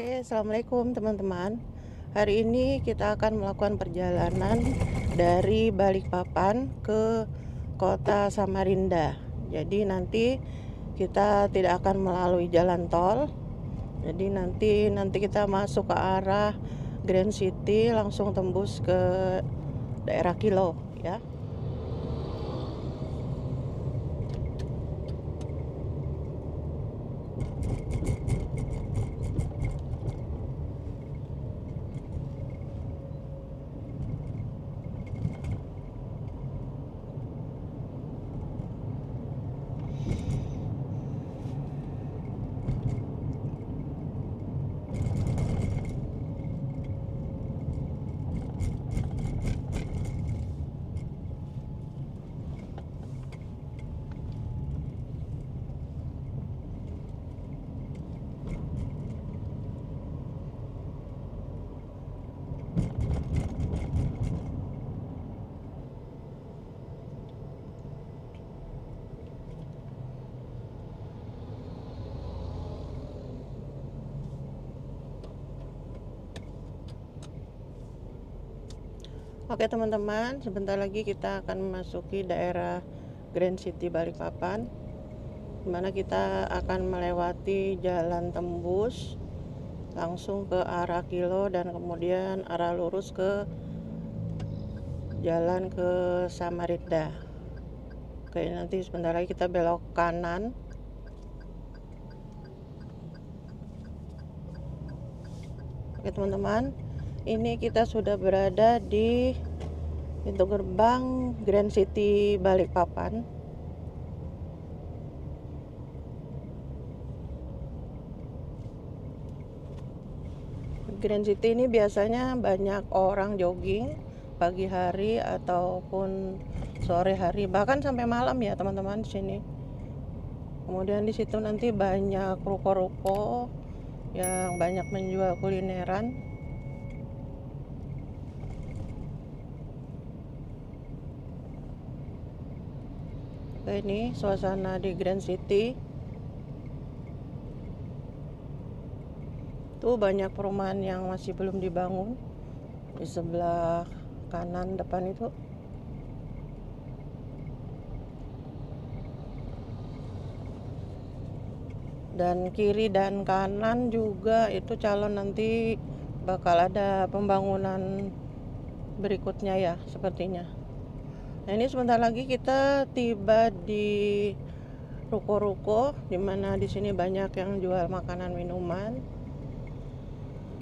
Oke, assalamualaikum teman-teman. Hari ini kita akan melakukan perjalanan dari Balikpapan ke kota Samarinda. Jadi nanti kita tidak akan melalui jalan tol. Jadi nanti kita masuk ke arah Grand City, langsung tembus ke daerah Kilo, ya. Oke teman-teman, sebentar lagi kita akan memasuki daerah Grand City Balikpapan, dimana kita akan melewati jalan tembus langsung ke arah Kilo dan kemudian arah lurus ke jalan ke Samarinda. Oke, nanti sebentar lagi kita belok kanan. Oke teman-teman, ini kita sudah berada di pintu gerbang Grand City Balikpapan. Grand City ini biasanya banyak orang jogging pagi hari ataupun sore hari, bahkan sampai malam ya teman-teman di sini. Kemudian di situ nanti banyak ruko-ruko yang banyak menjual kulineran. Oke, ini suasana di Grand City. Tuh banyak perumahan yang masih belum dibangun di sebelah kanan depan itu. Dan kiri dan kanan juga itu calon nanti bakal ada pembangunan berikutnya ya sepertinya. Nah, ini sebentar lagi kita tiba di ruko-ruko, dimana di sini banyak yang jual makanan minuman.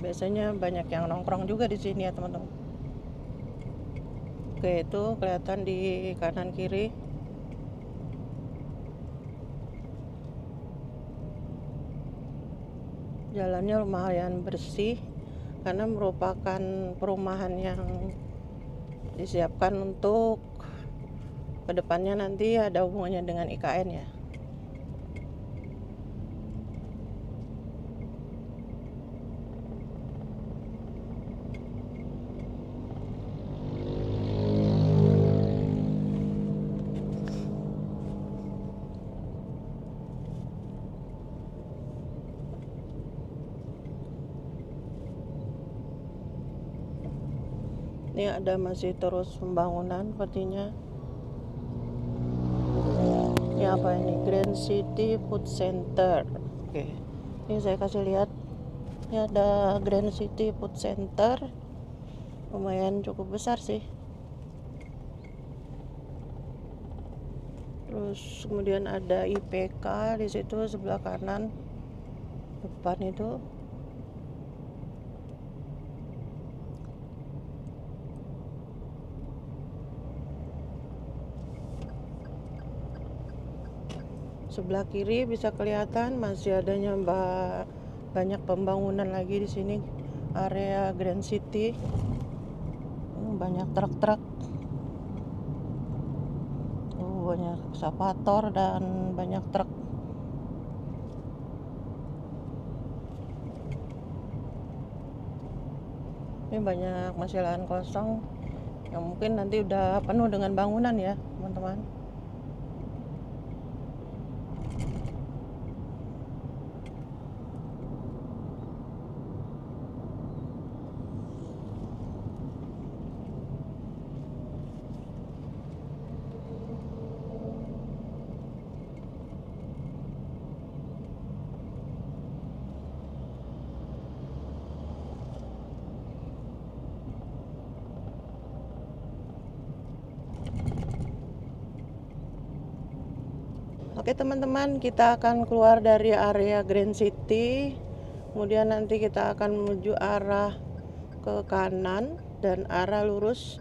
Biasanya banyak yang nongkrong juga di sini ya teman-teman. Oke, itu kelihatan di kanan kiri. Jalannya lumayan bersih karena merupakan perumahan yang disiapkan untuk kedepannya nanti ada hubungannya dengan IKN ya. Ini ada masih terus pembangunan sepertinya. Ini apa ini? Grand City Food Center. Oke. Ini saya kasih lihat. Ini ada Grand City Food Center. Lumayan cukup besar sih. Terus kemudian ada IPK di situ sebelah kanan depan itu. Sebelah kiri bisa kelihatan masih adanya banyak pembangunan lagi di sini, area Grand City. Banyak truk-truk, banyak eksavator dan banyak truk. Ini banyak masih lahan kosong yang mungkin nanti udah penuh dengan bangunan ya teman-teman. Oke teman-teman, kita akan keluar dari area Grand City, kemudian nanti kita akan menuju arah ke kanan dan arah lurus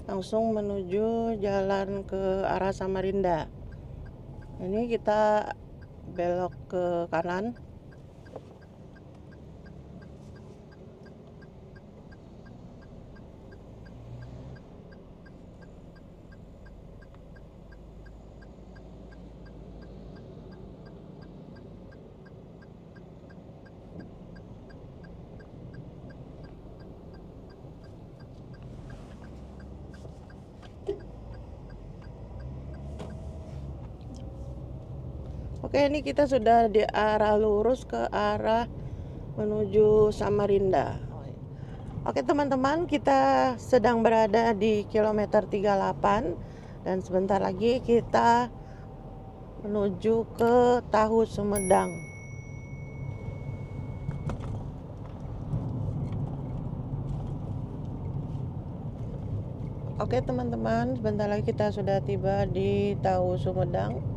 langsung menuju jalan ke arah Samarinda. Ini kita belok ke kanan. Oke, ini kita sudah di arah lurus ke arah menuju Samarinda. Oke teman-teman, kita sedang berada di kilometer 38 dan sebentar lagi kita menuju ke Tahu Sumedang. Oke teman-teman, sebentar lagi kita sudah tiba di Tahu Sumedang.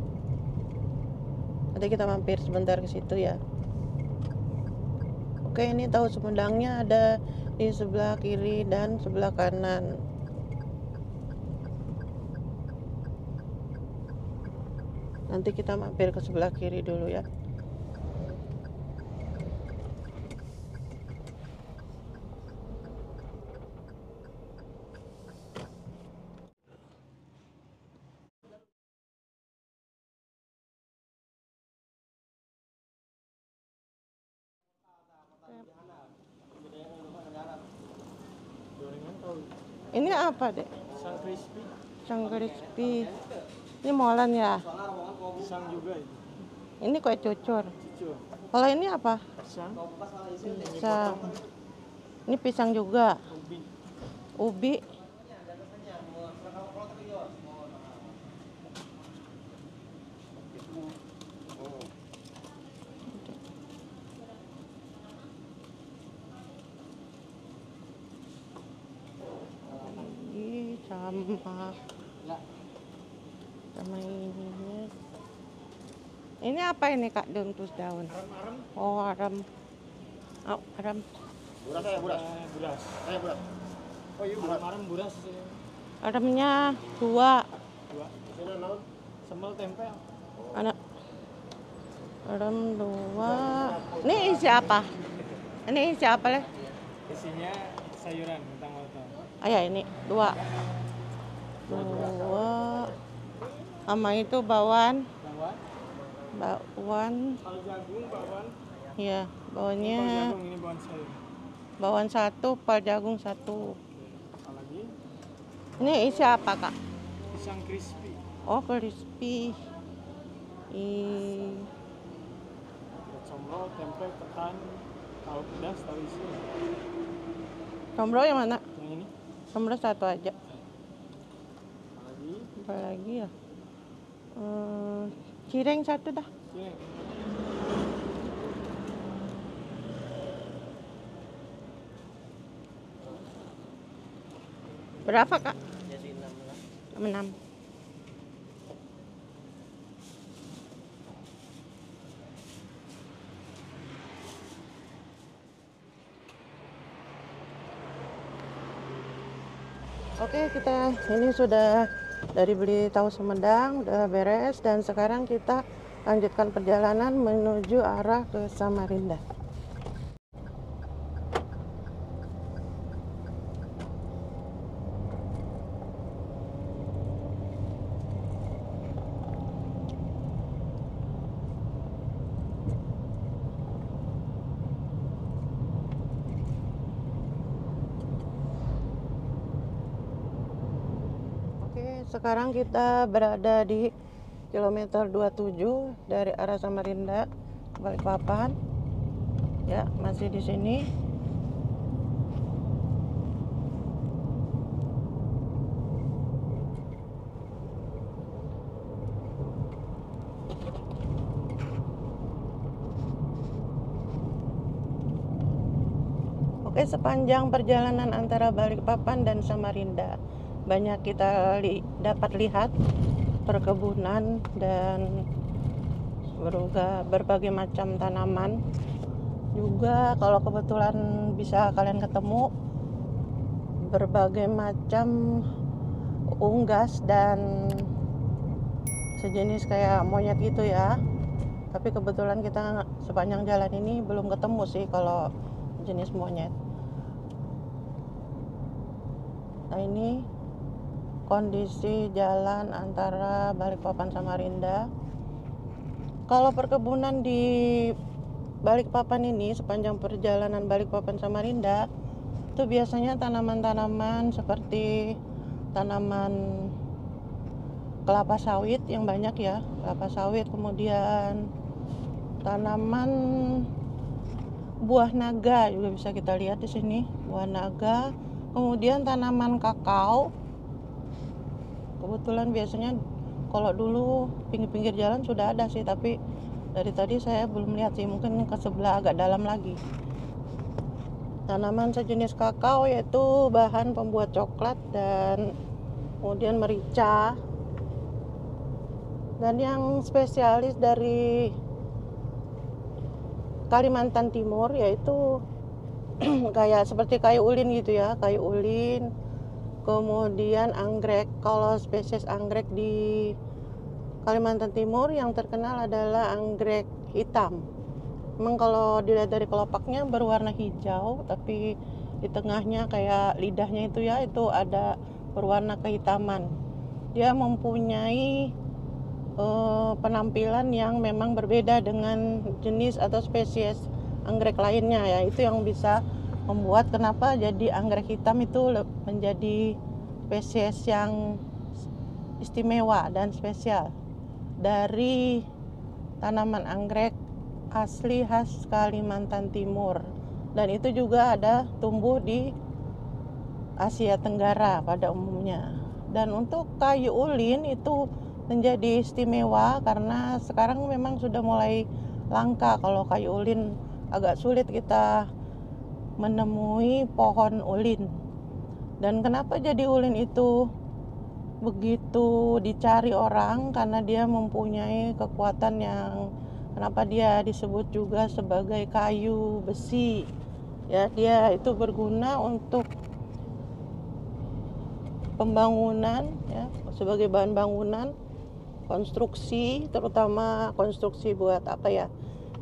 Nanti kita mampir sebentar ke situ ya. Oke, ini Tahu Sumedangnya ada di sebelah kiri dan sebelah kanan. Nanti kita mampir ke sebelah kiri dulu ya. Ini apa dek? Pisang crispy. Pisang crispy. Ini molen ya? Pisang juga itu. Ini kue cucur. Cucur. Kalau ini apa? Pisang. Pisang. Ini pisang juga. Ubi. Ubi. Sama ininya. Ini apa ini kak, daun terus daun? Aram-aram. Oh aram. Oh aram. Buras saya buras. Buras. Saya buras. Oh iya buras. Aram buras. Aramnya 2. Sini naon? Sambal tempe. Anak. Aram 2. Ini isi apa? Ini isi apa leh? Isinya sayuran tentang wortel. Ah ya ini 2. 2. Sama itu bawang. Bawang. Kalau jagung bawang. Iya, bawangnya. Jagung ini bawang sayur. Bawang 1, pal jagung 1. Apalagi? Ini isi apa kak? Pisang crispy. Oh crispy. Comro, tempe, ketan, tahu pedas, tahu isi. Combro yang mana? Yang ini. Combro 1 aja. Apalagi? Apa lagi ya? Cireng 1 dah. Cireng. Berapa kak? Jadi 6. 6. Oke, kita ini sudah dari beli tahu Sumedang, udah beres dan sekarang kita lanjutkan perjalanan menuju arah ke Samarinda. Sekarang kita berada di kilometer 27 dari arah Samarinda Balikpapan. Ya, masih di sini. Oke, sepanjang perjalanan antara Balikpapan dan Samarinda banyak kita dapat lihat perkebunan dan berbagai macam tanaman. Juga kalau kebetulan bisa kalian ketemu berbagai macam unggas dan sejenis kayak monyet gitu ya. Tapi kebetulan kita sepanjang jalan ini belum ketemu sih kalau jenis monyet. Nah, ini kondisi jalan antara Balikpapan sama Samarinda. Kalau perkebunan di Balikpapan ini, sepanjang perjalanan Balikpapan sama Samarinda, itu biasanya tanaman-tanaman seperti tanaman kelapa sawit yang banyak ya, kelapa sawit, kemudian tanaman buah naga juga bisa kita lihat di sini, buah naga, kemudian tanaman kakao. Kebetulan biasanya kalau dulu pinggir-pinggir jalan sudah ada sih, tapi dari tadi saya belum lihat sih, mungkin ke sebelah agak dalam lagi. Tanaman sejenis kakao yaitu bahan pembuat coklat dan kemudian merica. Dan yang spesialis dari Kalimantan Timur yaitu kayak seperti kayu ulin gitu ya, kayu ulin, kemudian anggrek. Kalau spesies anggrek di Kalimantan Timur yang terkenal adalah anggrek hitam. Memang kalau dilihat dari kelopaknya berwarna hijau, tapi di tengahnya kayak lidahnya itu ya, itu ada berwarna kehitaman. Dia mempunyai penampilan yang memang berbeda dengan jenis atau spesies anggrek lainnya ya. Itu yang bisa membuat kenapa jadi anggrek hitam itu menjadi spesies yang istimewa dan spesial dari tanaman anggrek asli khas Kalimantan Timur. Dan itu juga ada tumbuh di Asia Tenggara pada umumnya. Dan untuk kayu ulin itu menjadi istimewa karena sekarang memang sudah mulai langka. Kalau kayu ulin agak sulit kita menemui pohon ulin. Dan kenapa jadi ulin itu begitu dicari orang? Karena dia mempunyai kekuatan yang kenapa dia disebut juga sebagai kayu besi ya. Dia itu berguna untuk pembangunan ya, sebagai bahan bangunan, konstruksi, terutama konstruksi buat apa ya,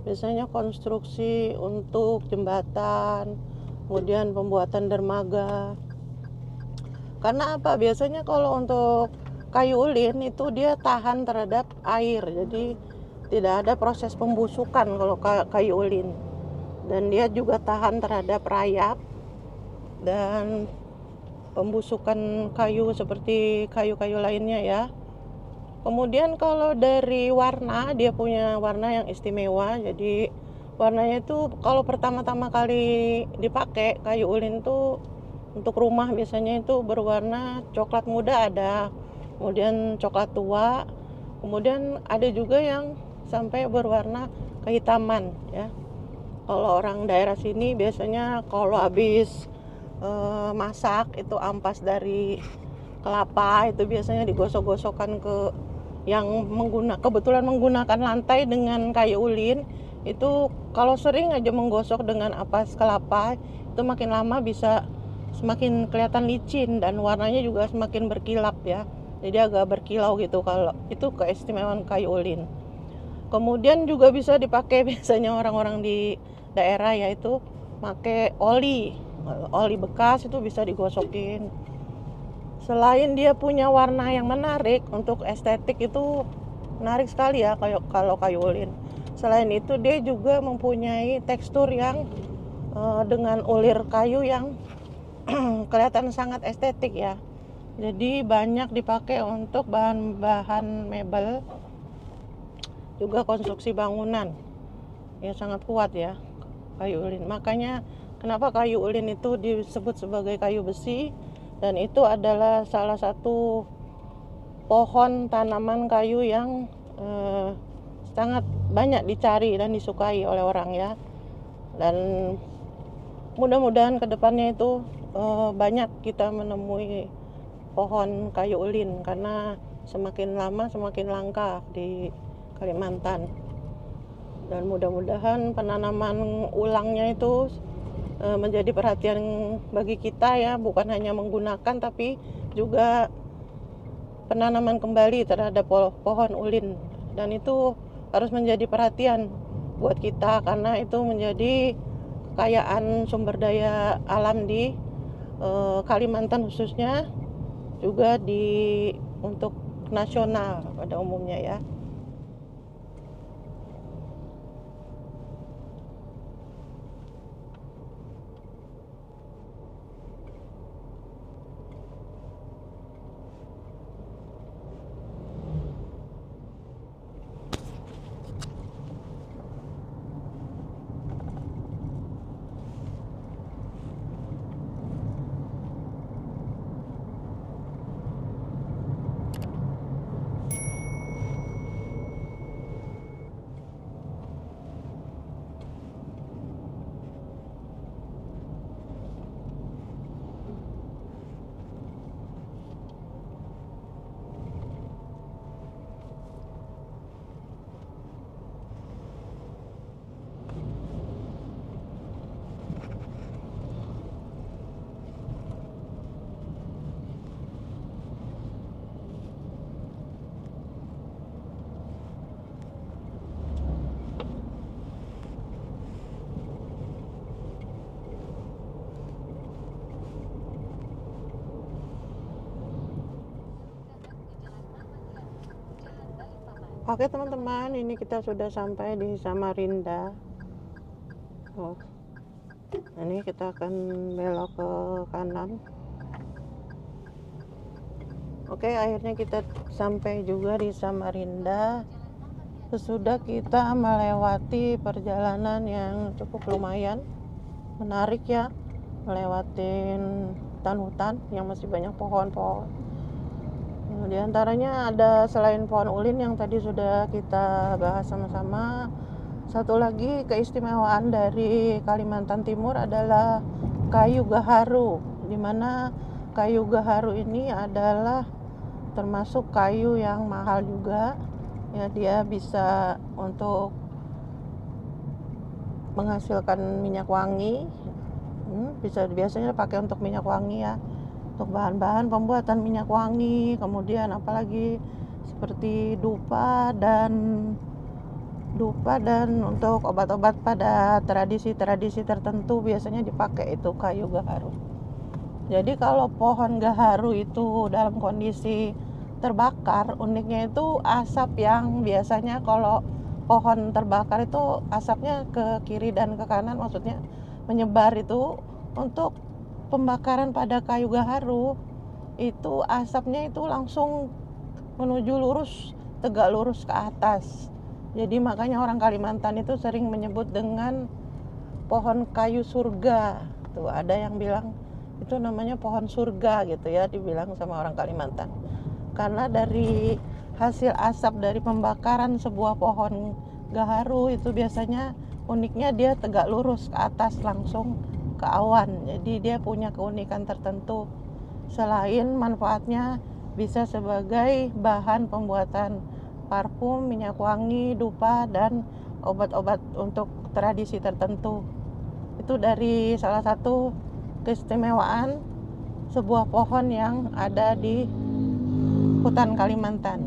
biasanya konstruksi untuk jembatan, kemudian pembuatan dermaga. Karena apa? Biasanya kalau untuk kayu ulin itu dia tahan terhadap air, jadi tidak ada proses pembusukan kalau kayu ulin. Dan dia juga tahan terhadap rayap dan pembusukan kayu seperti kayu-kayu lainnya ya. Kemudian kalau dari warna, dia punya warna yang istimewa. Jadi warnanya itu kalau pertama-tama kali dipakai kayu ulin itu untuk rumah biasanya itu berwarna coklat muda ada, kemudian coklat tua, kemudian ada juga yang sampai berwarna kehitaman ya. Kalau orang daerah sini biasanya kalau habis masak itu ampas dari kelapa itu biasanya digosok-gosokkan ke yang kebetulan menggunakan lantai dengan kayu ulin. Itu kalau sering aja menggosok dengan ampas kelapa itu makin lama bisa semakin kelihatan licin dan warnanya juga semakin berkilap ya. Jadi agak berkilau gitu. Kalau itu keistimewaan kayu ulin. Kemudian juga bisa dipakai biasanya orang-orang di daerah yaitu pakai oli bekas itu bisa digosokin. Selain dia punya warna yang menarik untuk estetik itu menarik sekali ya kalau kayu ulin. Selain itu dia juga mempunyai tekstur yang dengan ulir kayu yang kelihatan sangat estetik ya. Jadi banyak dipakai untuk bahan-bahan mebel, juga konstruksi bangunan. Ya sangat kuat ya kayu ulin. Makanya kenapa kayu ulin itu disebut sebagai kayu besi, dan itu adalah salah satu pohon tanaman kayu yang sangat banyak dicari dan disukai oleh orang ya. Dan mudah-mudahan kedepannya itu banyak kita menemui pohon kayu ulin karena semakin lama semakin langka di Kalimantan. Dan mudah-mudahan penanaman ulangnya itu menjadi perhatian bagi kita ya, bukan hanya menggunakan tapi juga penanaman kembali terhadap pohon ulin. Dan itu harus menjadi perhatian buat kita karena itu menjadi kekayaan sumber daya alam di Kalimantan khususnya, juga untuk nasional pada umumnya ya. Oke teman-teman, ini kita sudah sampai di Samarinda. Ini kita akan belok ke kanan. Oke, akhirnya kita sampai juga di Samarinda. Sesudah kita melewati perjalanan yang cukup lumayan menarik ya, melewatin hutan-hutan yang masih banyak pohon-pohon. Di antaranya ada selain pohon ulin yang tadi sudah kita bahas sama-sama, satu lagi keistimewaan dari Kalimantan Timur adalah kayu gaharu, di mana kayu gaharu ini adalah termasuk kayu yang mahal juga ya. Dia bisa untuk menghasilkan minyak wangi, biasanya pakai untuk minyak wangi ya, untuk bahan-bahan pembuatan minyak wangi. Kemudian apalagi seperti dupa dan untuk obat-obat pada tradisi-tradisi tertentu biasanya dipakai itu kayu gaharu. Jadi kalau pohon gaharu itu dalam kondisi terbakar, uniknya itu asap yang biasanya kalau pohon terbakar itu asapnya ke kiri dan ke kanan, maksudnya menyebar itu. Untuk pembakaran pada kayu gaharu itu asapnya itu langsung menuju lurus, tegak lurus ke atas. Jadi makanya orang Kalimantan itu sering menyebut dengan pohon kayu surga. Tuh ada yang bilang itu namanya pohon surga gitu ya, dibilang sama orang Kalimantan. Karena dari hasil asap dari pembakaran sebuah pohon gaharu itu biasanya uniknya dia tegak lurus ke atas langsung ke awan. Jadi dia punya keunikan tertentu. Selain manfaatnya bisa sebagai bahan pembuatan parfum, minyak wangi, dupa, dan obat-obat untuk tradisi tertentu. Itu dari salah satu keistimewaan sebuah pohon yang ada di hutan Kalimantan.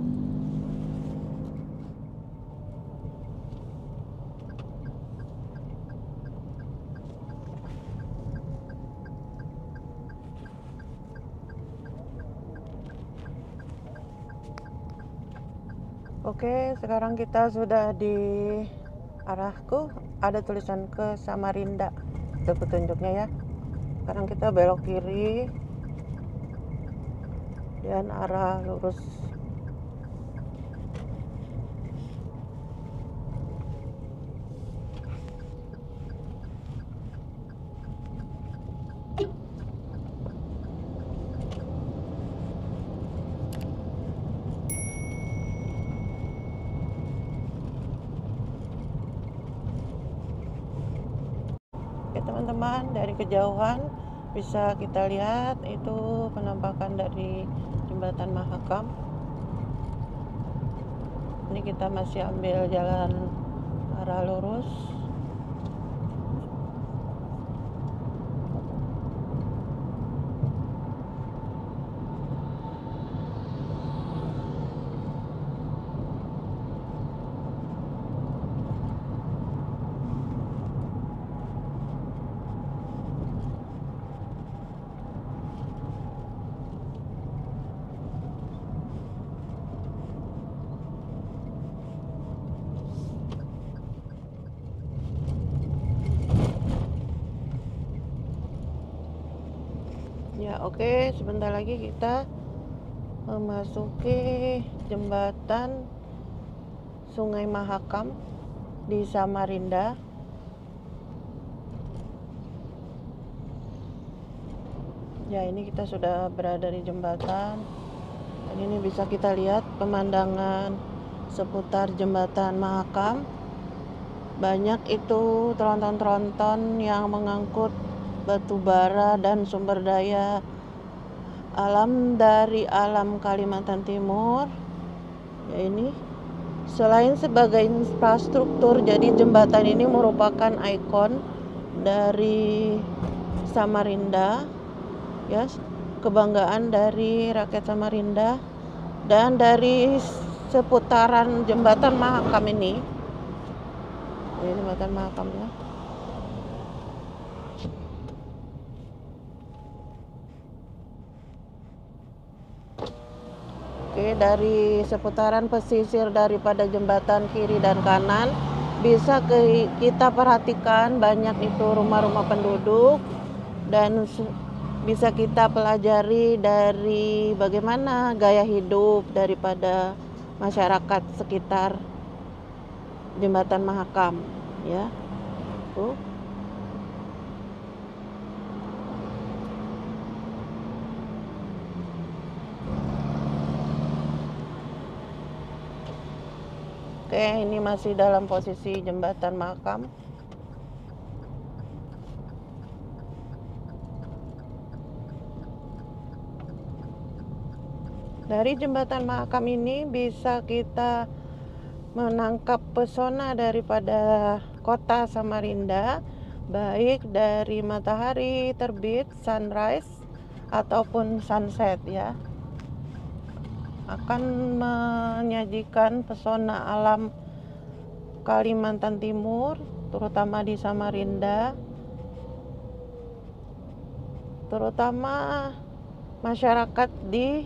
Oke, sekarang kita sudah di arahku, ada tulisan ke Samarinda, itu petunjuknya ya. Sekarang kita belok kiri dan arah lurus. Teman-teman, dari kejauhan bisa kita lihat itu penampakan dari jembatan Mahakam. Ini kita masih ambil jalan arah lurus. Ya, oke, sebentar lagi kita memasuki jembatan Sungai Mahakam di Samarinda. Ya, ini kita sudah berada di jembatan. Dan ini bisa kita lihat pemandangan seputar jembatan Mahakam. Banyak itu tronton-tronton yang mengangkut batu bara dan sumber daya alam dari alam Kalimantan Timur. Ya, ini selain sebagai infrastruktur, jadi jembatan ini merupakan ikon dari Samarinda, ya, kebanggaan dari rakyat Samarinda dan dari seputaran jembatan Mahakam ini. Ini jembatan Mahakamnya. Oke, dari seputaran pesisir daripada jembatan kiri dan kanan bisa kita perhatikan banyak itu rumah-rumah penduduk, dan bisa kita pelajari dari bagaimana gaya hidup daripada masyarakat sekitar jembatan Mahakam, ya. Tuh. Oke, ini masih dalam posisi jembatan Mahakam. Dari jembatan Mahakam ini bisa kita menangkap pesona daripada kota Samarinda, baik dari matahari terbit, sunrise, ataupun sunset, ya. Akan menyajikan pesona alam Kalimantan Timur, terutama di Samarinda, terutama masyarakat di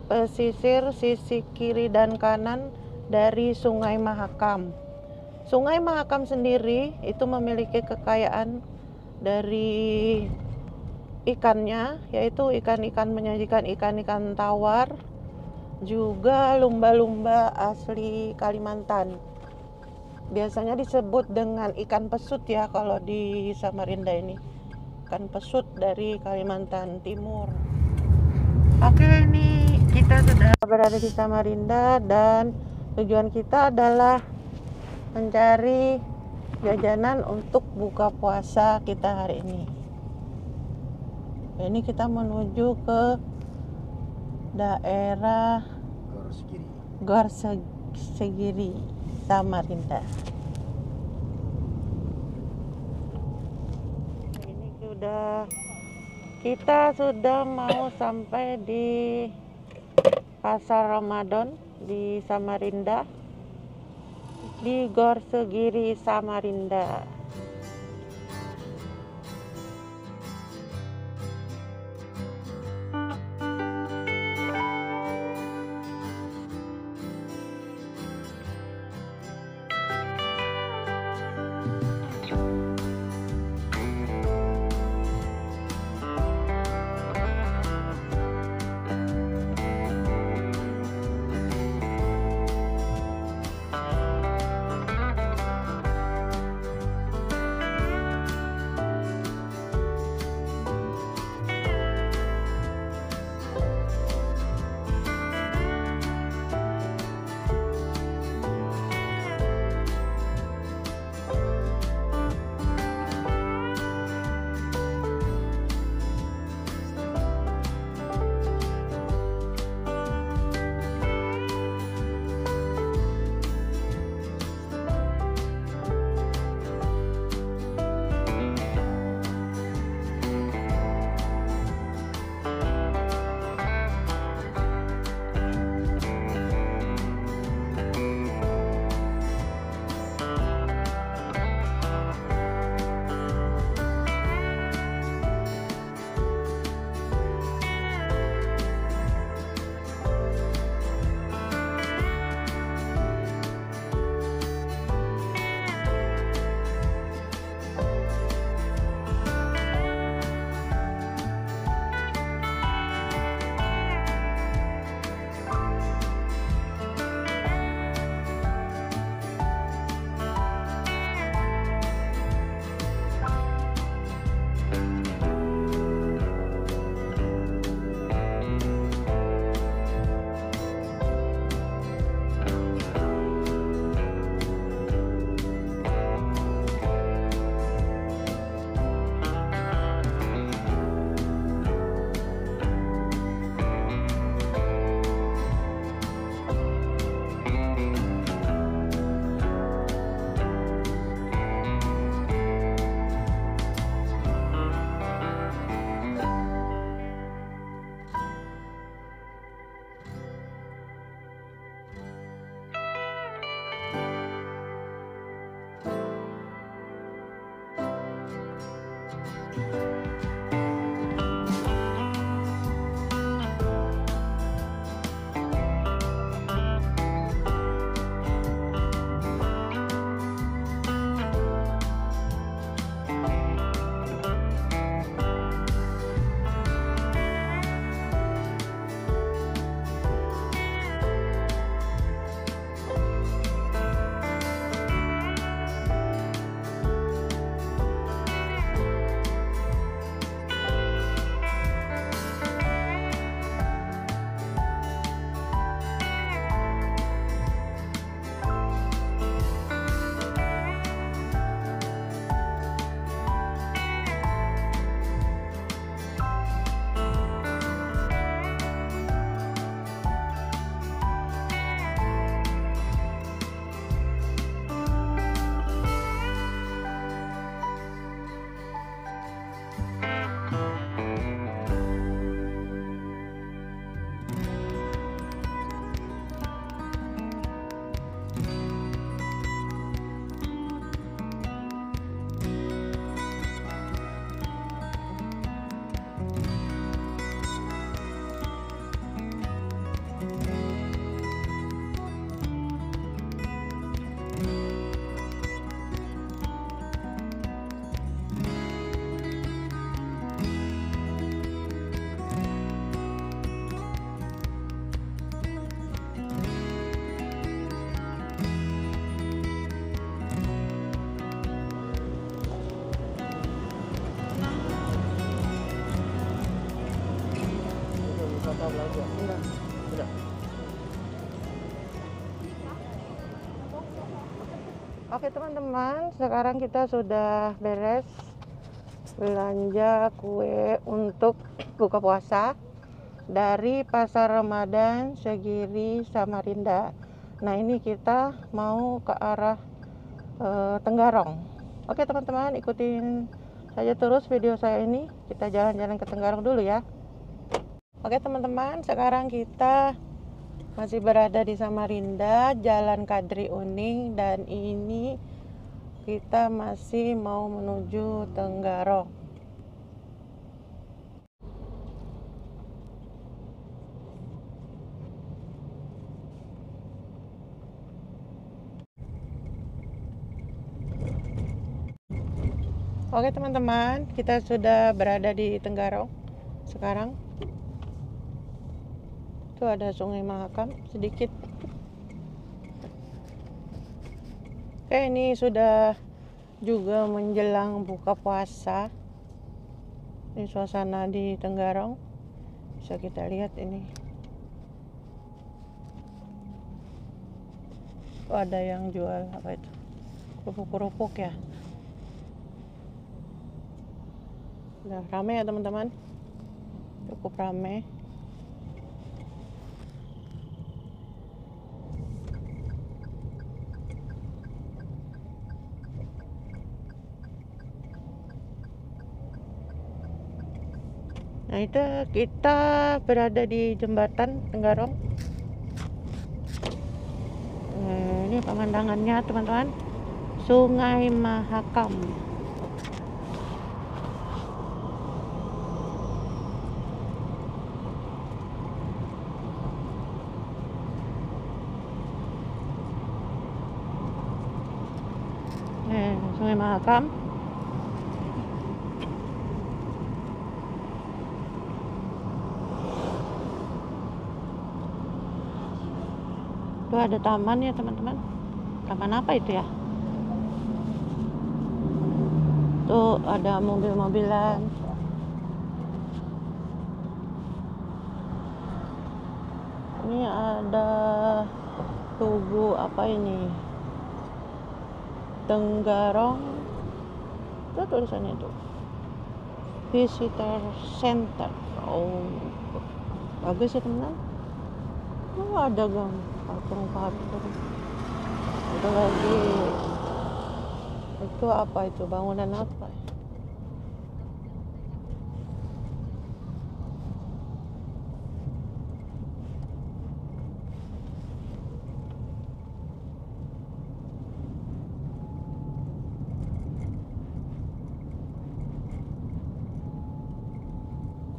pesisir sisi kiri dan kanan dari Sungai Mahakam. Sungai Mahakam sendiri itu memiliki kekayaan dari ikannya, yaitu ikan-ikan, menyajikan ikan-ikan tawar, juga lumba-lumba asli Kalimantan. Biasanya disebut dengan ikan pesut, ya, kalau di Samarinda ini. Ikan pesut dari Kalimantan Timur. Oke, ini kita sudah berada di Samarinda dan tujuan kita adalah mencari jajanan untuk buka puasa kita hari ini. Ini kita menuju ke daerah Gorsegiri, Samarinda. Ini kita sudah mau sampai di Pasar Ramadan di Samarinda, di Gorsegiri, Samarinda. Kita belanja. Enggak. Sudah. Oke teman-teman, sekarang kita sudah beres belanja kue untuk buka puasa dari Pasar Ramadan Segiri Samarinda. Nah ini kita mau ke arah Tenggarong. Oke teman-teman, ikutin saja terus video saya ini. Kita jalan-jalan ke Tenggarong dulu ya. Oke teman-teman, sekarang kita masih berada di Samarinda, Jalan Kadri Uning, dan ini kita masih mau menuju Tenggarong. Oke teman-teman, kita sudah berada di Tenggarong sekarang. Itu ada Sungai Mahakam sedikit. Oke, ini sudah juga menjelang buka puasa. Ini suasana di Tenggarong, bisa kita lihat ini. Oh, ada yang jual apa itu, kerupuk-kerupuk ya. Udah rame ya teman-teman, cukup rame. Nah itu kita berada di jembatan Tenggarong. Ini pemandangannya teman-teman, Sungai Mahakam. Sungai Mahakam. Itu ada taman ya teman-teman. Taman apa itu ya? Tuh ada mobil-mobilan. Ini ada tugu apa ini? Tenggarong. Itu tulisannya tuh, Visitor Center. Oh, bagus ya teman-teman. Oh, ada gang patung-patung. Ada lagi. Itu apa itu? Bangunan apa?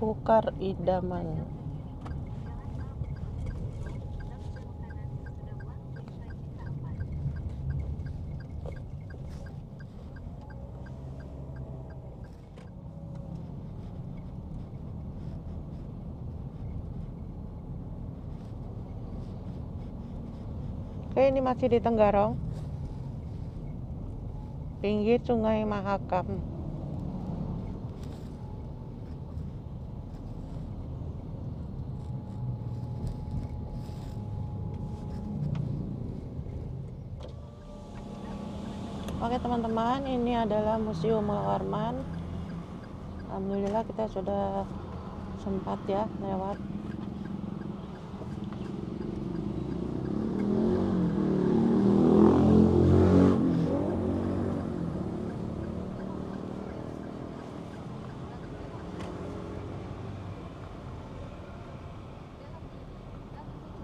Kukar Idaman. Oke, ini masih di Tenggarong, pinggir Sungai Mahakam. Oke teman-teman, ini adalah Museum Mula Warman. Alhamdulillah kita sudah sempat ya lewat.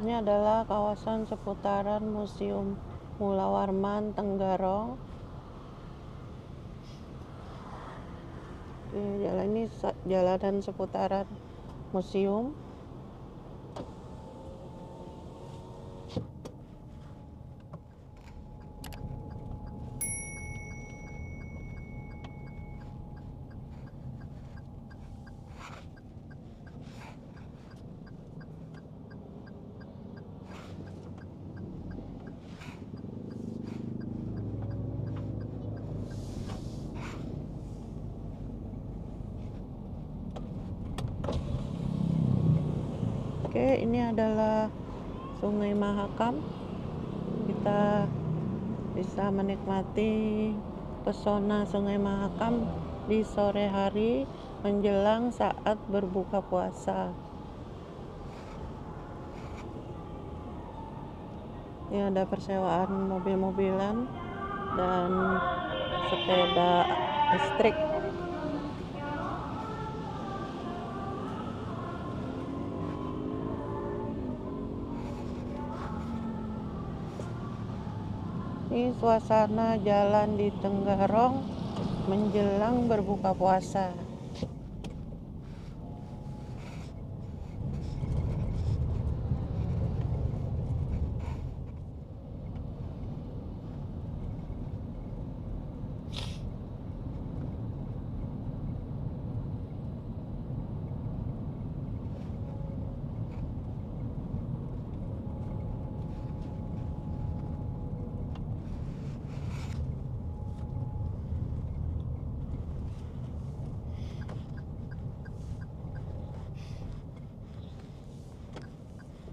Ini adalah kawasan seputaran Museum Mula Warman Tenggarong. Jalan ini jalanan seputaran museum. Oke, ini adalah Sungai Mahakam. Kita bisa menikmati pesona Sungai Mahakam di sore hari menjelang saat berbuka puasa. Ini ada persewaan mobil-mobilan dan sepeda listrik. Ini suasana jalan di Tenggarong menjelang berbuka puasa.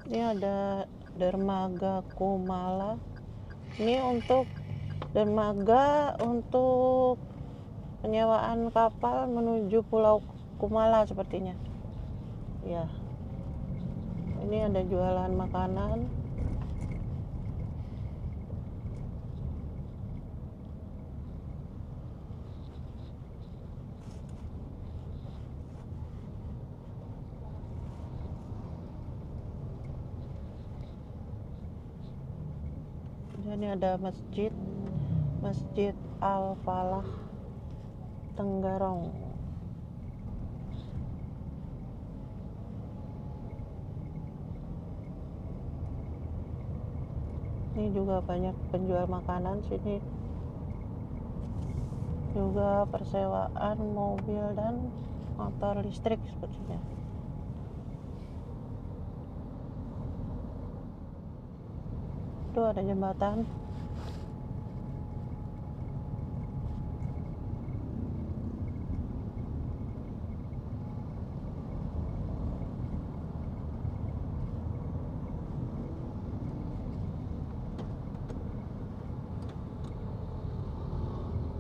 Ini ada dermaga Kumala. Ini untuk dermaga untuk penyewaan kapal menuju Pulau Kumala sepertinya. Ya. Ini ada jualan makanan. Ini ada Masjid Al-Falah Tenggarong. Ini juga banyak penjual makanan sini. Juga persewaan mobil dan motor listrik sepertinya. Itu ada jembatan.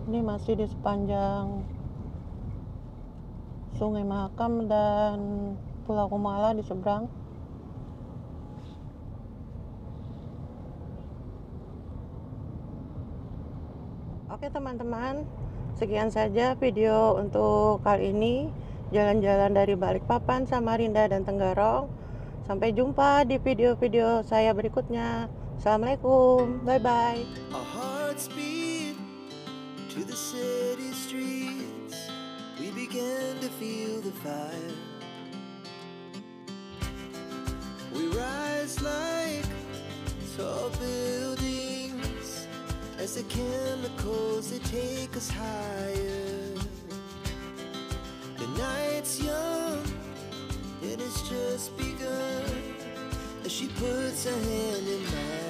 Ini masih di sepanjang Sungai Mahakam dan Pulau Kumala di seberang. Oke teman-teman, sekian saja video untuk kali ini. Jalan-jalan dari Balikpapan, Samarinda, dan Tenggarong. Sampai jumpa di video-video saya berikutnya. Assalamualaikum, bye-bye. To the city streets, we began to feel the fire. We rise like tall buildings as the chemicals they take us higher. The night's young and it's just begun as she puts her hand in mine.